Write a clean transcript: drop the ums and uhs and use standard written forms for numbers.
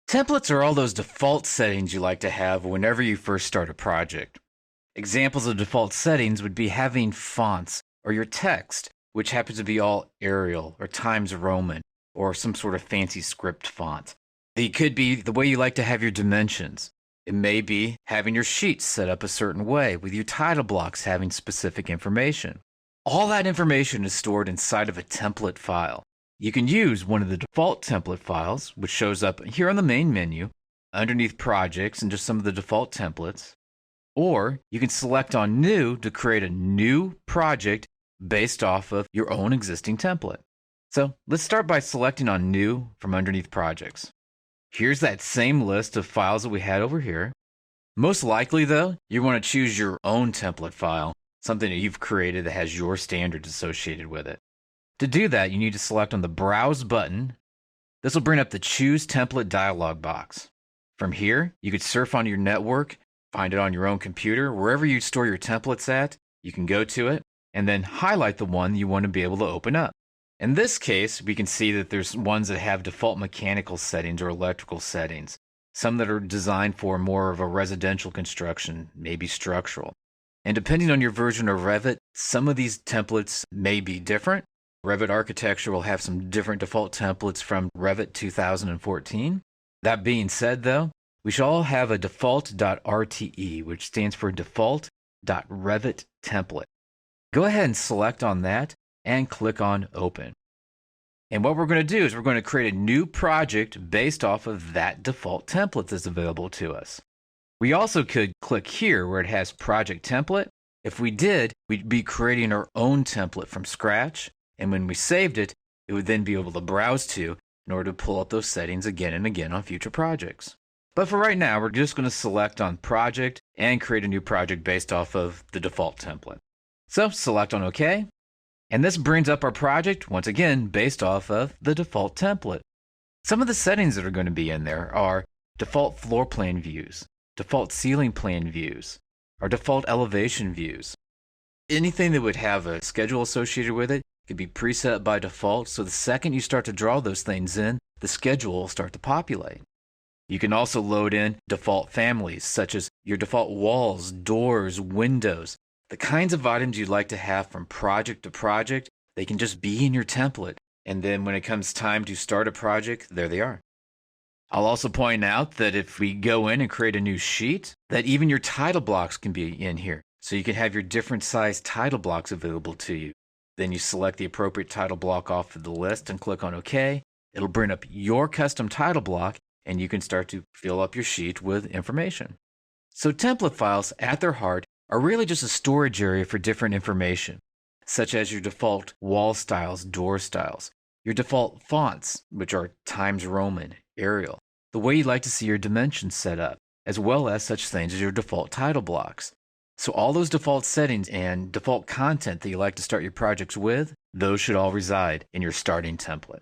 Templates are all those default settings you like to have whenever you first start a project. Examples of default settings would be having fonts or your text, which happens to be all Arial or Times Roman or some sort of fancy script font. It could be the way you like to have your dimensions. It may be having your sheets set up a certain way with your title blocks having specific information. All that information is stored inside of a template file. You can use one of the default template files, which shows up here on the main menu, underneath projects and just some of the default templates. Or you can select on New to create a new project based off of your own existing template. So let's start by selecting on New from underneath projects. Here's that same list of files that we had over here. Most likely though, you want to choose your own template file, something that you've created that has your standards associated with it. To do that, you need to select on the Browse button. This will bring up the Choose Template dialog box. From here, you could surf on your network, find it on your own computer, wherever you store your templates at, you can go to it, and then highlight the one you want to be able to open up. In this case, we can see that there's ones that have default mechanical settings or electrical settings, some that are designed for more of a residential construction, maybe structural. And depending on your version of Revit, some of these templates may be different. Revit Architecture will have some different default templates from Revit 2014. That being said, though, we should all have a default.rte, which stands for default.revit template. Go ahead and select on that and click on Open. And what we're going to do is we're going to create a new project based off of that default template that's available to us. We also could click here where it has Project Template. If we did, we'd be creating our own template from scratch. And when we saved it, it would then be able to browse to in order to pull up those settings again and again on future projects. But for right now, we're just going to select on Project and create a new project based off of the default template. So select on OK. And this brings up our project, once again, based off of the default template. Some of the settings that are going to be in there are default floor plan views, default ceiling plan views, or default elevation views. Anything that would have a schedule associated with it could be preset by default, so the second you start to draw those things in, the schedule will start to populate. You can also load in default families, such as your default walls, doors, windows. The kinds of items you'd like to have from project to project, they can just be in your template. And then when it comes time to start a project, there they are. I'll also point out that if we go in and create a new sheet, that even your title blocks can be in here. So you can have your different size title blocks available to you. Then you select the appropriate title block off of the list and click on OK. It'll bring up your custom title block and you can start to fill up your sheet with information. So template files at their heart are really just a storage area for different information, such as your default wall styles, door styles, your default fonts, which are Times Roman, Arial, the way you'd like to see your dimensions set up, as well as such things as your default title blocks. So all those default settings and default content that you like to start your projects with, those should all reside in your starting template.